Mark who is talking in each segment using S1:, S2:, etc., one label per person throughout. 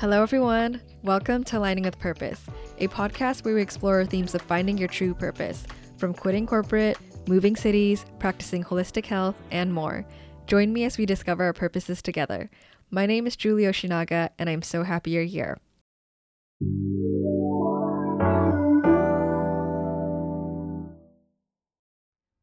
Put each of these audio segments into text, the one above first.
S1: Hello, everyone. Welcome to Aligning with Purpose, a podcast where we explore themes of finding your true purpose, from quitting corporate, moving cities, practicing holistic health, and more. Join me as we discover our purposes together. My name is Juli, and I'm so happy you're here.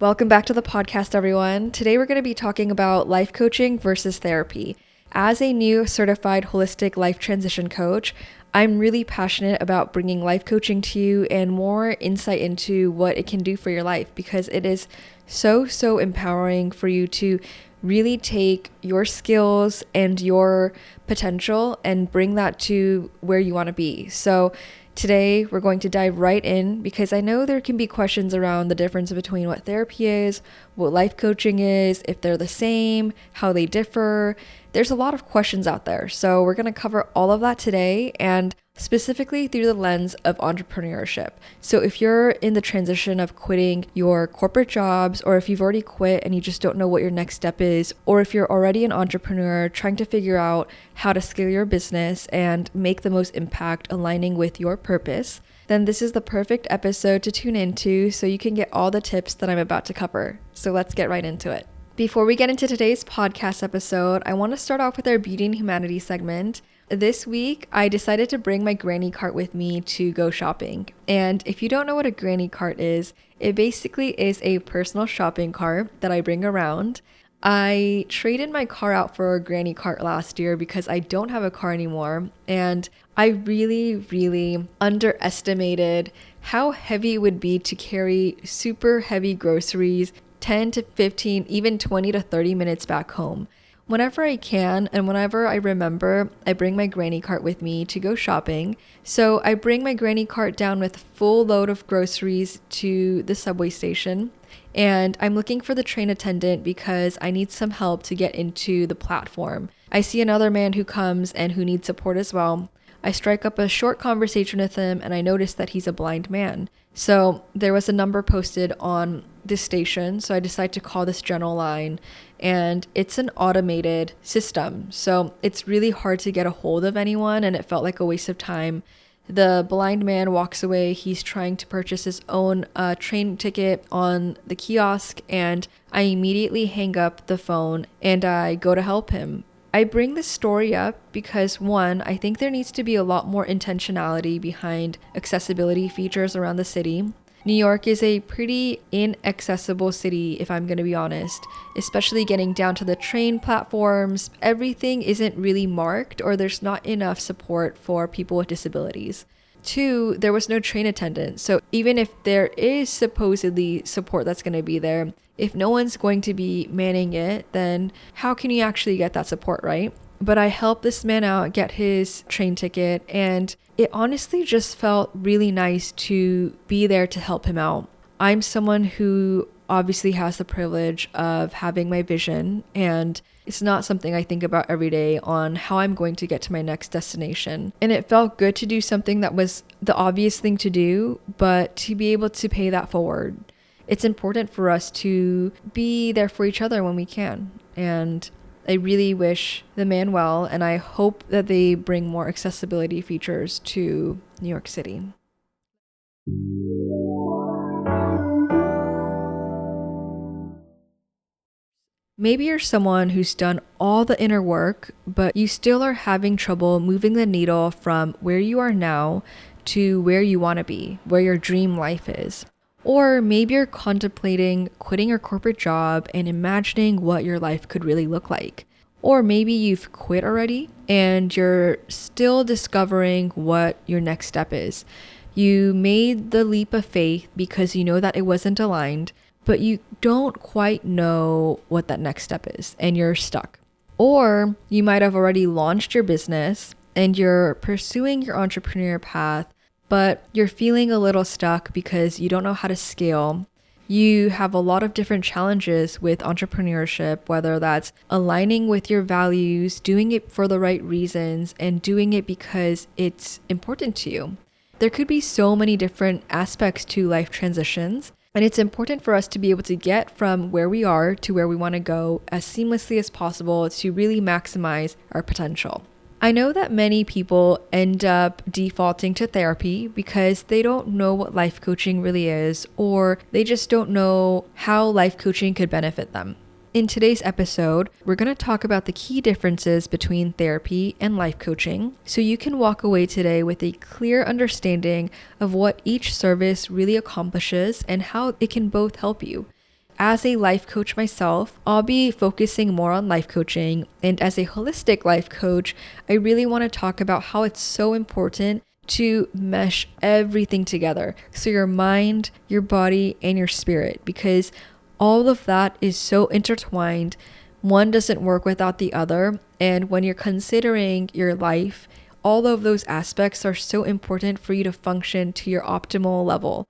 S1: Welcome back to the podcast, everyone. Today we're going to be talking about life coaching versus therapy. As a new certified holistic life transition coach, I'm really passionate about bringing life coaching to you and more insight into what it can do for your life, because it is so empowering for you to really take your skills and your potential and bring that to where you want to be. So today, we're going to dive right in because I know there can be questions around the difference between what therapy is, what life coaching is, if they're the same, how they differ. There's a lot of questions out there. So we're going to cover all of that today, and specifically through the lens of entrepreneurship. So if you're in the transition of quitting your corporate jobs, or if you've already quit and you just don't know what your next step is, or if you're already an entrepreneur trying to figure out how to scale your business and make the most impact aligning with your purpose, then this is the perfect episode to tune into so you can get all the tips that I'm about to cover. So let's get right into it. Before we get into today's podcast episode, I want to start off with our Beauty and Humanity segment. This week, I decided to bring my granny cart with me to go shopping. And if you don't know what a granny cart is, it basically is a personal shopping cart that I bring around. I traded my car out for a granny cart last year because I don't have a car anymore. And I really underestimated how heavy it would be to carry super heavy groceries 10 to 15, even 20 to 30 minutes back home. Whenever I can and whenever I remember, I bring my granny cart with me to go shopping. So I bring my granny cart down with a full load of groceries to the subway station. And I'm looking for the train attendant because I need some help to get into the platform. I see another man who comes and who needs support as well. I strike up a short conversation with him and I notice that he's a blind man. So there was a number posted on this station, so I decided to call this general line, and it's an automated system. So it's really hard to get a hold of anyone, and it felt like a waste of time. The blind man walks away. He's trying to purchase his own train ticket on the kiosk, and I immediately hang up the phone and I go to help him. I bring this story up because, one, I think there needs to be a lot more intentionality behind accessibility features around the city. New York is a pretty inaccessible city, if I'm going to be honest, especially getting down to the train platforms. Everything isn't really marked, or there's not enough support for people with disabilities. Two, there was no train attendant. So even if there is supposedly support that's going to be there, if no one's going to be manning it, then how can you actually get that support, right? But I helped this man out get his train ticket, and it honestly just felt really nice to be there to help him out. I'm someone who obviously has the privilege of having my vision, and it's not something I think about every day on how I'm going to get to my next destination. And it felt good to do something that was the obvious thing to do, but to be able to pay that forward. It's important for us to be there for each other when we can. And I really wish the man well, and I hope that they bring more accessibility features to New York City. Maybe you're someone who's done all the inner work, but you still are having trouble moving the needle from where you are now to where you want to be, where your dream life is. Or maybe you're contemplating quitting your corporate job and imagining what your life could really look like. Or maybe you've quit already and you're still discovering what your next step is. You made the leap of faith because you know that it wasn't aligned, but you don't quite know what that next step is and you're stuck. Or you might have already launched your business and you're pursuing your entrepreneur path, but you're feeling a little stuck because you don't know how to scale. You have a lot of different challenges with entrepreneurship, whether that's aligning with your values, doing it for the right reasons, and doing it because it's important to you. There could be so many different aspects to life transitions, and it's important for us to be able to get from where we are to where we want to go as seamlessly as possible to really maximize our potential. I know that many people end up defaulting to therapy because they don't know what life coaching really is, or they just don't know how life coaching could benefit them. In today's episode, we're going to talk about the key differences between therapy and life coaching, so you can walk away today with a clear understanding of what each service really accomplishes and how it can both help you. As a life coach myself, I'll be focusing more on life coaching, and as a holistic life coach, I really want to talk about how it's so important to mesh everything together. So your mind, your body, and your spirit, because all of that is so intertwined. One doesn't work without the other. And when you're considering your life, all of those aspects are so important for you to function to your optimal level.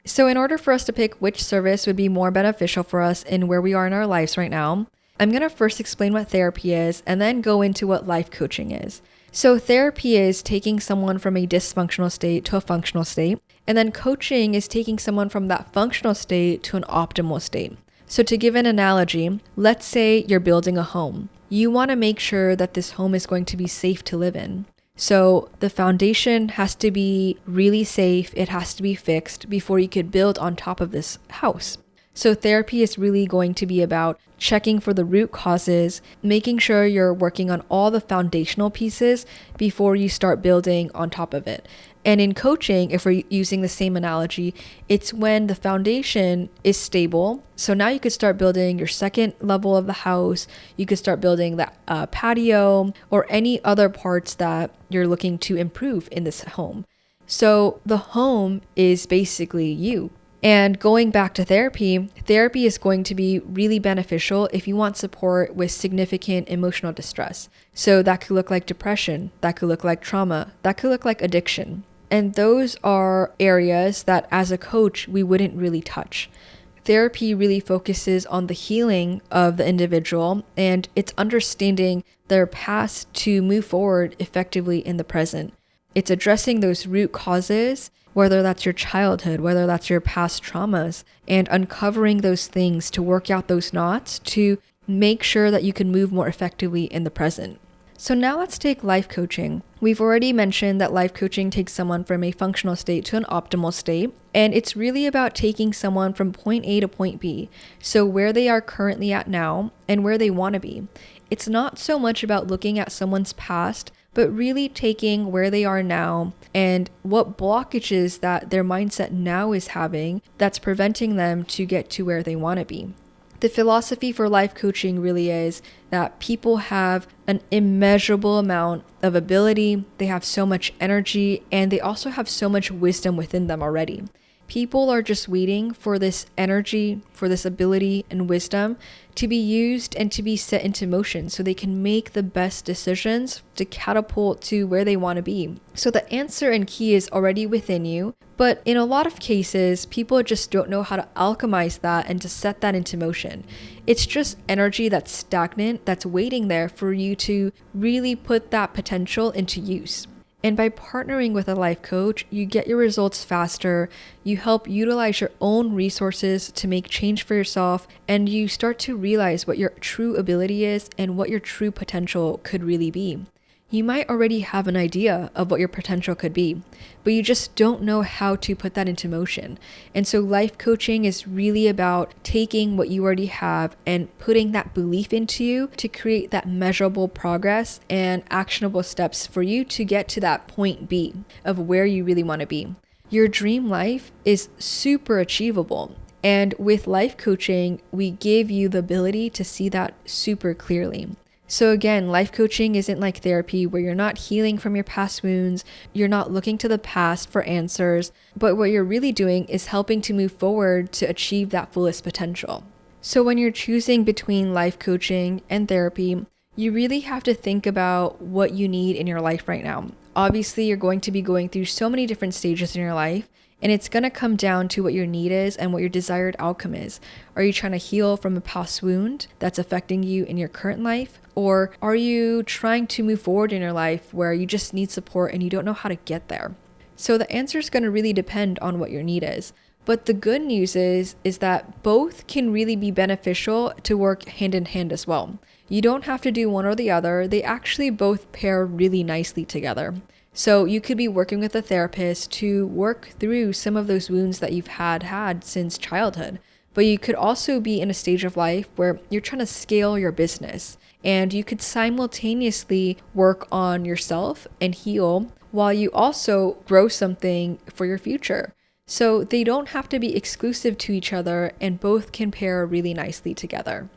S1: So in order for us to pick which service would be more beneficial for us and where we are in our lives right now, I'm going to first explain what therapy is and then go into what life coaching is. So therapy is taking someone from a dysfunctional state to a functional state. And then coaching is taking someone from that functional state to an optimal state. So to give an analogy, let's say you're building a home. You want to make sure that this home is going to be safe to live in. So the foundation has to be really safe. It has to be fixed before you could build on top of this house. So therapy is really going to be about checking for the root causes, making sure you're working on all the foundational pieces before you start building on top of it. And in coaching, if we're using the same analogy, it's when the foundation is stable. So now you could start building your second level of the house. You could start building the patio or any other parts that you're looking to improve in this home. So the home is basically you. And going back to therapy, therapy is going to be really beneficial if you want support with significant emotional distress. So that could look like depression, that could look like trauma, that could look like addiction. And those are areas that as a coach, we wouldn't really touch. Therapy really focuses on the healing of the individual and it's understanding their past to move forward effectively in the present. It's addressing those root causes, whether that's your childhood, whether that's your past traumas, and uncovering those things to work out those knots to make sure that you can move more effectively in the present. So now let's take life coaching. We've already mentioned that life coaching takes someone from a functional state to an optimal state, and it's really about taking someone from point A to point B, so where they are currently at now and where they want to be. It's not so much about looking at someone's past, but really taking where they are now and what blockages that their mindset now is having that's preventing them to get to where they want to be. The philosophy for life coaching really is that people have an immeasurable amount of ability, they have so much energy, and they also have so much wisdom within them already. People are just waiting for this energy, for this ability and wisdom to be used and to be set into motion so they can make the best decisions to catapult to where they want to be. So the answer and key is already within you, but in a lot of cases, people just don't know how to alchemize that and to set that into motion. It's just energy that's stagnant, that's waiting there for you to really put that potential into use. And by partnering with a life coach, you get your results faster, you help utilize your own resources to make change for yourself, and you start to realize what your true ability is and what your true potential could really be. You might already have an idea of what your potential could be, but you just don't know how to put that into motion. And so life coaching is really about taking what you already have and putting that belief into you to create that measurable progress and actionable steps for you to get to that point B of where you really want to be. Your dream life is super achievable. And with life coaching, we give you the ability to see that super clearly. So again, life coaching isn't like therapy where you're not healing from your past wounds, you're not looking to the past for answers, but what you're really doing is helping to move forward to achieve that fullest potential. So when you're choosing between life coaching and therapy, you really have to think about what you need in your life right now. Obviously, you're going to be going through so many different stages in your life, and it's going to come down to what your need is and what your desired outcome is. Are you trying to heal from a past wound that's affecting you in your current life? Or are you trying to move forward in your life where you just need support and you don't know how to get there? So the answer is going to really depend on what your need is. But the good news is that both can really be beneficial to work hand in hand as well. You don't have to do one or the other. They actually both pair really nicely together. So you could be working with a therapist to work through some of those wounds that you've had since childhood. But you could also be in a stage of life where you're trying to scale your business, and you could simultaneously work on yourself and heal while you also grow something for your future. So they don't have to be exclusive to each other, and both can pair really nicely together.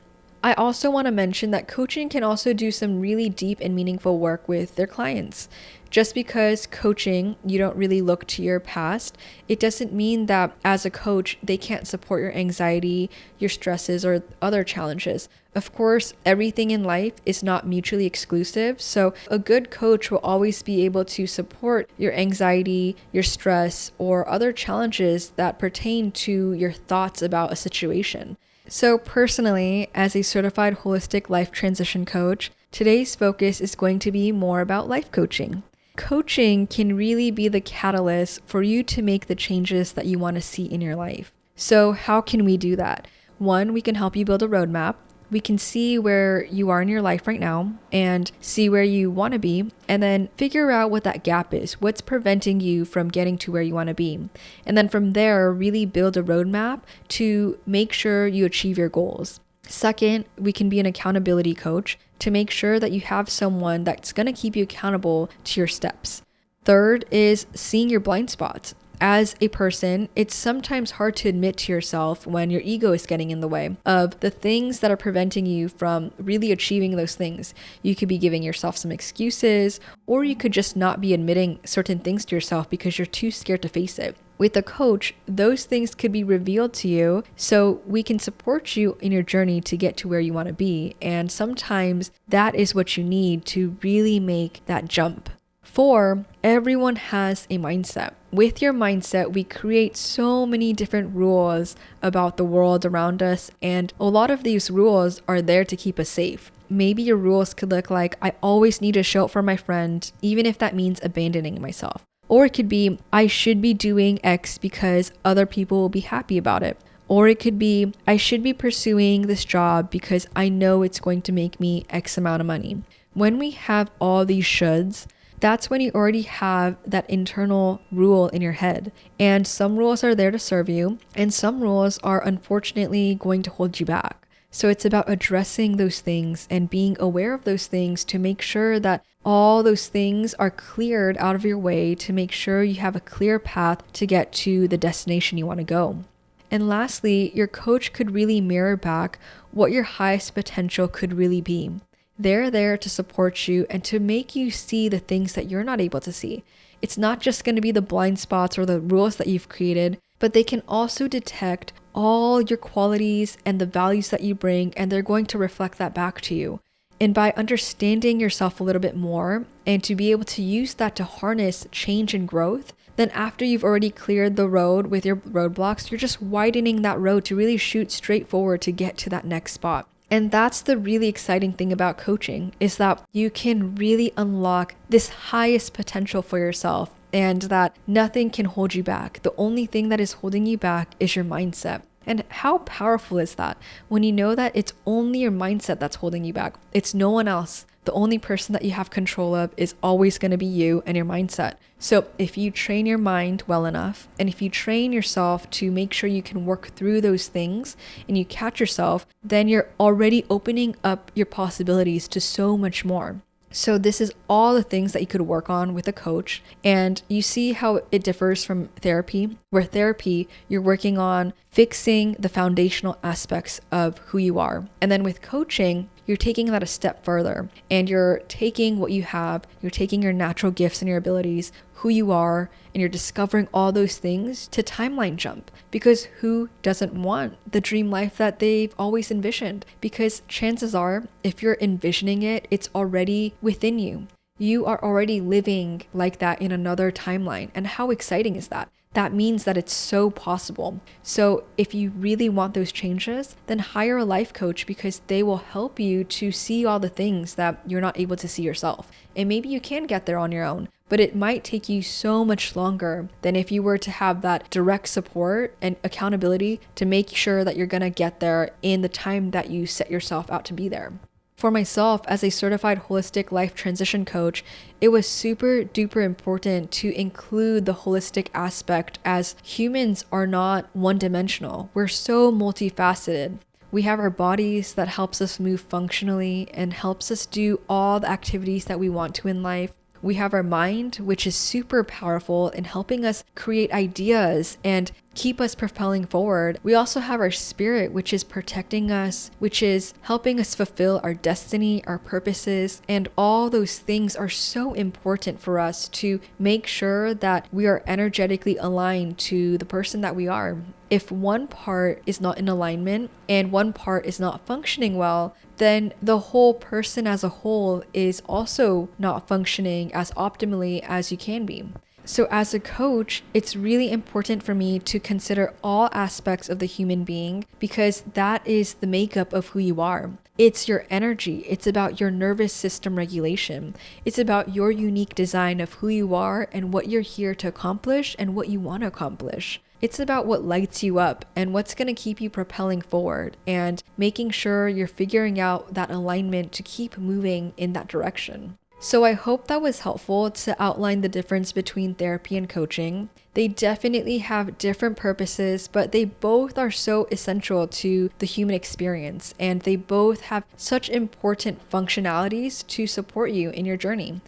S1: I also want to mention that coaching can also do some really deep and meaningful work with their clients. Just because coaching, you don't really look to your past, it doesn't mean that as a coach, they can't support your anxiety, your stresses, or other challenges. Of course, everything in life is not mutually exclusive, so a good coach will always be able to support your anxiety, your stress, or other challenges that pertain to your thoughts about a situation. So personally, as a certified holistic life transition coach, today's focus is going to be more about life coaching. Coaching can really be the catalyst for you to make the changes that you want to see in your life. So how can we do that? One, we can help you build a roadmap. We can see where you are in your life right now and see where you want to be, and then figure out what that gap is. What's preventing you from getting to where you want to be? And then from there, really build a roadmap to make sure you achieve your goals. Second, we can be an accountability coach to make sure that you have someone that's going to keep you accountable to your steps. Third is seeing your blind spots. As a person, it's sometimes hard to admit to yourself when your ego is getting in the way of the things that are preventing you from really achieving those things. You could be giving yourself some excuses, or you could just not be admitting certain things to yourself because you're too scared to face it. With a coach, those things could be revealed to you so we can support you in your journey to get to where you want to be. And sometimes that is what you need to really make that jump. 4, everyone has a mindset. With your mindset, we create so many different rules about the world around us, and a lot of these rules are there to keep us safe. Maybe your rules could look like, I always need to show up for my friend, even if that means abandoning myself. Or it could be, I should be doing X because other people will be happy about it. Or it could be, I should be pursuing this job because I know it's going to make me X amount of money. When we have all these shoulds, that's when you already have that internal rule in your head. And some rules are there to serve you, and some rules are unfortunately going to hold you back. So it's about addressing those things and being aware of those things to make sure that all those things are cleared out of your way, to make sure you have a clear path to get to the destination you want to go. And lastly, your coach could really mirror back what your highest potential could really be. They're there to support you and to make you see the things that you're not able to see. It's not just going to be the blind spots or the rules that you've created, but they can also detect all your qualities and the values that you bring, and they're going to reflect that back to you. And by understanding yourself a little bit more and to be able to use that to harness change and growth, then after you've already cleared the road with your roadblocks, you're just widening that road to really shoot straight forward to get to that next spot. And that's the really exciting thing about coaching, is that you can really unlock this highest potential for yourself, and that nothing can hold you back. The only thing that is holding you back is your mindset. And how powerful is that when you know that it's only your mindset that's holding you back? It's no one else. The only person that you have control of is always going to be you and your mindset. So if you train your mind well enough, and if you train yourself to make sure you can work through those things and you catch yourself, then you're already opening up your possibilities to so much more. So this is all the things that you could work on with a coach. And you see how it differs from therapy, where therapy, you're working on fixing the foundational aspects of who you are. And then with coaching, you're taking that a step further, and you're taking what you have, you're taking your natural gifts and your abilities, who you are, and you're discovering all those things to timeline jump. Because who doesn't want the dream life that they've always envisioned? Because chances are, if you're envisioning it, it's already within you. You are already living like that in another timeline. And how exciting is that? That means that it's so possible. So if you really want those changes, then hire a life coach, because they will help you to see all the things that you're not able to see yourself. And maybe you can get there on your own, but it might take you so much longer than if you were to have that direct support and accountability to make sure that you're going to get there in the time that you set yourself out to be there. For myself, as a certified holistic life transition coach, it was super duper important to include the holistic aspect, as humans are not one dimensional. We're so multifaceted. We have our bodies that helps us move functionally and helps us do all the activities that we want to in life. We have our mind, which is super powerful in helping us create ideas and keep us propelling forward. We also have our spirit, which is protecting us, which is helping us fulfill our destiny, our purposes, and all those things are so important for us to make sure that we are energetically aligned to the person that we are. If one part is not in alignment and one part is not functioning well, then the whole person as a whole is also not functioning as optimally as you can be. So as a coach, it's really important for me to consider all aspects of the human being, because that is the makeup of who you are. It's your energy. It's about your nervous system regulation. It's about your unique design of who you are and what you're here to accomplish and what you want to accomplish. It's about what lights you up and what's going to keep you propelling forward and making sure you're figuring out that alignment to keep moving in that direction. So I hope that was helpful to outline the difference between therapy and coaching. They definitely have different purposes, but they both are so essential to the human experience, and they both have such important functionalities to support you in your journey.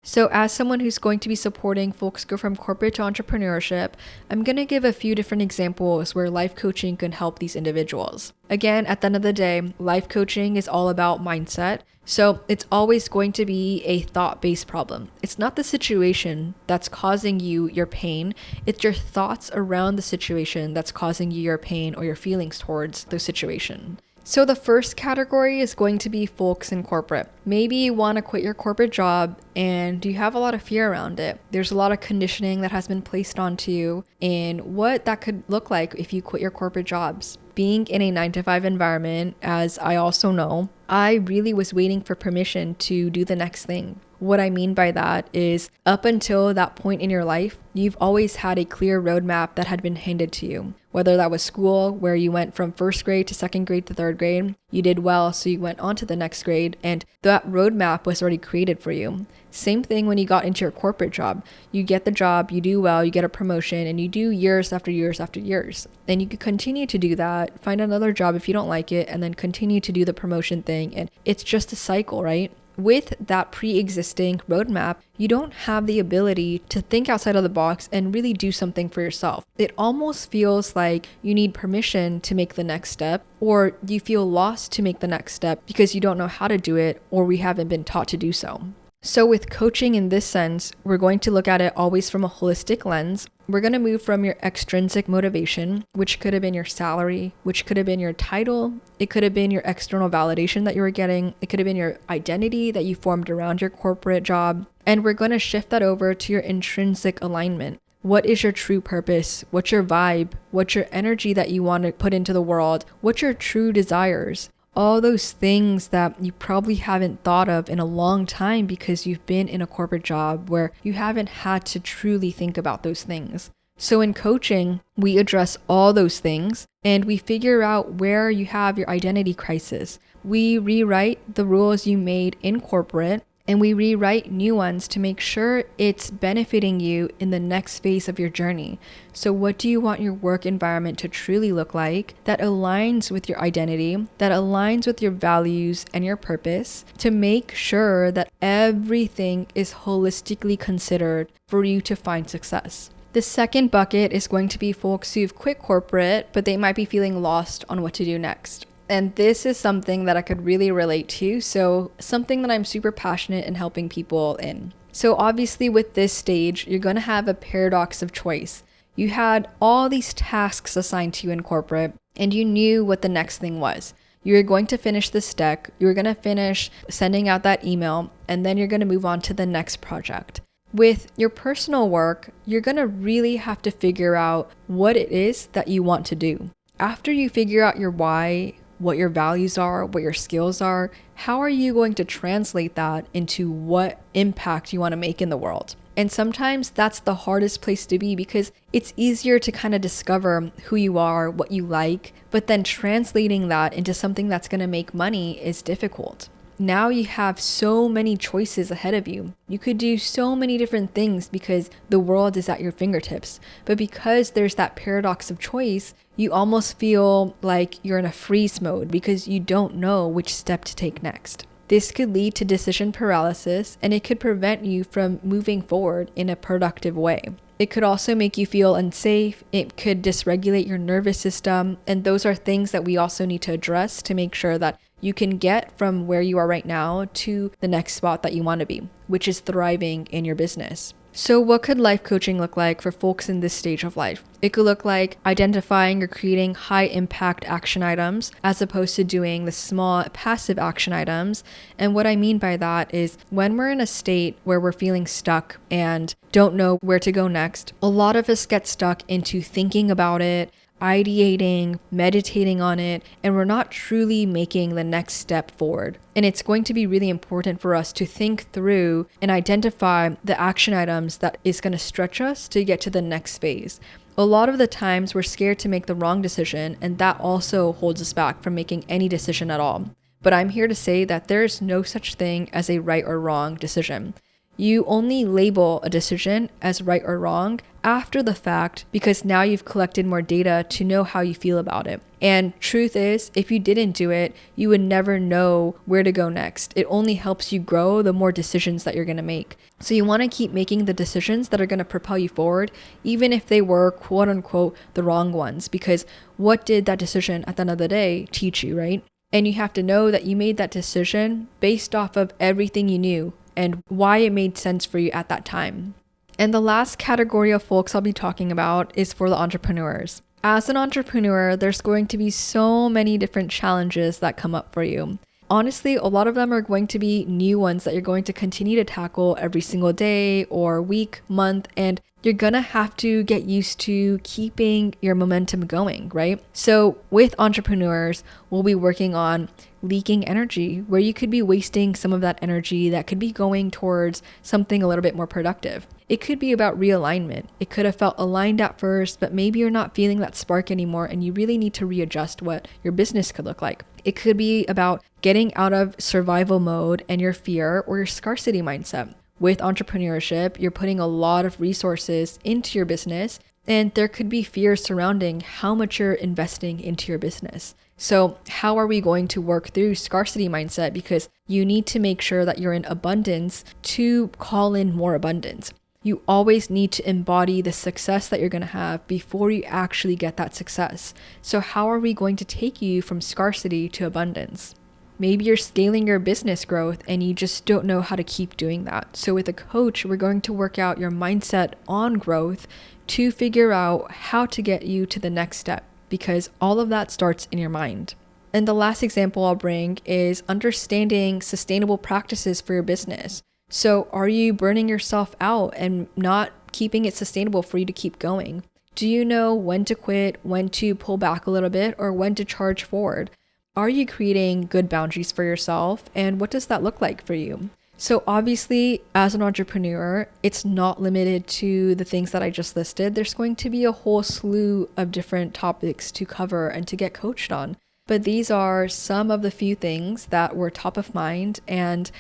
S1: So as someone who's going to be supporting folks go from corporate to entrepreneurship, I'm going to give a few different examples where life coaching can help these individuals. Again, at the end of the day, life coaching is all about mindset. So it's always going to be a thought-based problem. It's not the situation that's causing you your pain. It's your thoughts around the situation that's causing you your pain or your feelings towards the situation. So the first category is going to be folks in corporate. Maybe you want to quit your corporate job and you have a lot of fear around it. There's a lot of conditioning that has been placed onto you and what that could look like if you quit your corporate jobs. Being in a 9-to-5 environment, as I also know, I really was waiting for permission to do the next thing. What I mean by that is, up until that point in your life, you've always had a clear roadmap that had been handed to you. Whether that was school, where you went from first grade to second grade to third grade, you did well, so you went on to the next grade, and that roadmap was already created for you. Same thing when you got into your corporate job. You get the job, you do well, you get a promotion, and you do years after years after years. And you could continue to do that, find another job if you don't like it, and then continue to do the promotion thing. And it's just a cycle, right? With that pre-existing roadmap, you don't have the ability to think outside of the box and really do something for yourself. It almost feels like you need permission to make the next step, or you feel lost to make the next step because you don't know how to do it, or we haven't been taught to do so. So with coaching in this sense, we're going to look at it always from a holistic lens. We're going to move from your extrinsic motivation, which could have been your salary, which could have been your title. It could have been your external validation that you were getting. It could have been your identity that you formed around your corporate job. And we're going to shift that over to your intrinsic alignment. What is your true purpose? What's your vibe? What's your energy that you want to put into the world? What's your true desires? All those things that you probably haven't thought of in a long time because you've been in a corporate job where you haven't had to truly think about those things. So in coaching, we address all those things and we figure out where you have your identity crisis. We rewrite the rules you made in corporate and we rewrite new ones to make sure it's benefiting you in the next phase of your journey. So what do you want your work environment to truly look like that aligns with your identity, that aligns with your values and your purpose, to make sure that everything is holistically considered for you to find success? The second bucket is going to be folks who've quit corporate, but they might be feeling lost on what to do next. And this is something that I could really relate to. So something that I'm super passionate in helping people in. So obviously with this stage, you're going to have a paradox of choice. You had all these tasks assigned to you in corporate and you knew what the next thing was. You were going to finish this deck. You were going to finish sending out that email, and then you're going to move on to the next project. With your personal work, you're going to really have to figure out what it is that you want to do. After you figure out your why, what your values are, what your skills are, how are you going to translate that into what impact you want to make in the world? And sometimes that's the hardest place to be because it's easier to kind of discover who you are, what you like, but then translating that into something that's going to make money is difficult. Now you have so many choices ahead of you. You could do so many different things because the world is at your fingertips. But because there's that paradox of choice, you almost feel like you're in a freeze mode because you don't know which step to take next. This could lead to decision paralysis, and it could prevent you from moving forward in a productive way. It could also make you feel unsafe. It could dysregulate your nervous system. And those are things that we also need to address to make sure that you can get from where you are right now to the next spot that you want to be, which is thriving in your business. So what could life coaching look like for folks in this stage of life? It could look like identifying or creating high impact action items as opposed to doing the small passive action items. And what I mean by that is when we're in a state where we're feeling stuck and don't know where to go next, a lot of us get stuck into thinking about it, ideating, meditating on it, and we're not truly making the next step forward. And it's going to be really important for us to think through and identify the action items that is going to stretch us to get to the next phase. A lot of the times we're scared to make the wrong decision, and that also holds us back from making any decision at all. But I'm here to say that there is no such thing as a right or wrong decision. You only label a decision as right or wrong after the fact because now you've collected more data to know how you feel about it. And truth is, if you didn't do it, you would never know where to go next. It only helps you grow the more decisions that you're going to make. So you want to keep making the decisions that are going to propel you forward, even if they were quote unquote the wrong ones, because what did that decision at the end of the day teach you, right? And you have to know that you made that decision based off of everything you knew and why it made sense for you at that time. And the last category of folks I'll be talking about is for the entrepreneurs. As an entrepreneur, there's going to be so many different challenges that come up for you. Honestly, a lot of them are going to be new ones that you're going to continue to tackle every single day or week, month, and you're gonna have to get used to keeping your momentum going, right? So with entrepreneurs, we'll be working on leaking energy, where you could be wasting some of that energy that could be going towards something a little bit more productive. It could be about realignment. It could have felt aligned at first, but maybe you're not feeling that spark anymore and you really need to readjust what your business could look like. It could be about getting out of survival mode and your fear or your scarcity mindset. With entrepreneurship, you're putting a lot of resources into your business, and there could be fears surrounding how much you're investing into your business. So how are we going to work through scarcity mindset? Because you need to make sure that you're in abundance to call in more abundance. You always need to embody the success that you're going to have before you actually get that success. So how are we going to take you from scarcity to abundance? Maybe you're scaling your business growth and you just don't know how to keep doing that. So with a coach, we're going to work out your mindset on growth to figure out how to get you to the next step, because all of that starts in your mind. And the last example I'll bring is understanding sustainable practices for your business. So are you burning yourself out and not keeping it sustainable for you to keep going? Do you know when to quit, when to pull back a little bit, or when to charge forward? Are you creating good boundaries for yourself? And what does that look like for you? So obviously, as an entrepreneur, it's not limited to the things that I just listed. There's going to be a whole slew of different topics to cover and to get coached on. But these are some of the few things that were top of mind. And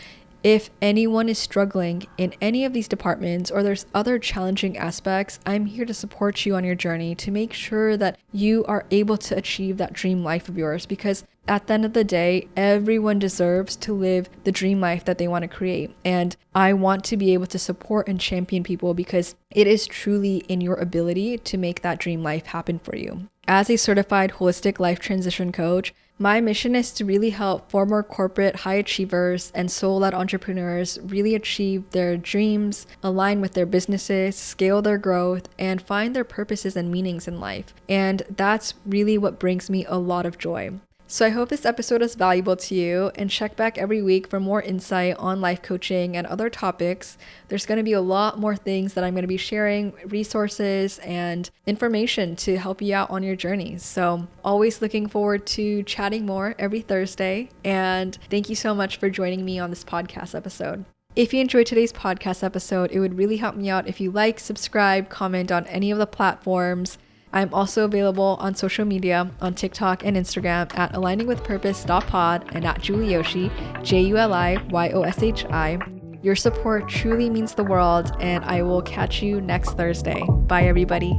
S1: if anyone is struggling in any of these departments or there's other challenging aspects, I'm here to support you on your journey to make sure that you are able to achieve that dream life of yours, because at the end of the day, everyone deserves to live the dream life that they want to create. And I want to be able to support and champion people because it is truly in your ability to make that dream life happen for you. As a certified holistic life transition coach, my mission is to really help former corporate high achievers and soul-led entrepreneurs really achieve their dreams, align with their businesses, scale their growth, and find their purposes and meanings in life. And that's really what brings me a lot of joy. So I hope this episode is valuable to you, and check back every week for more insight on life coaching and other topics. There's going to be a lot more things that I'm going to be sharing, resources and information to help you out on your journey. So always looking forward to chatting more every Thursday. And thank you so much for joining me on this podcast episode. If you enjoyed today's podcast episode, it would really help me out if you like, subscribe, comment on any of the platforms. I'm also available on social media on TikTok and Instagram at aligningwithpurpose.pod and at Julioshi, JULIYOSHI. Your support truly means the world, and I will catch you next Thursday. Bye, everybody.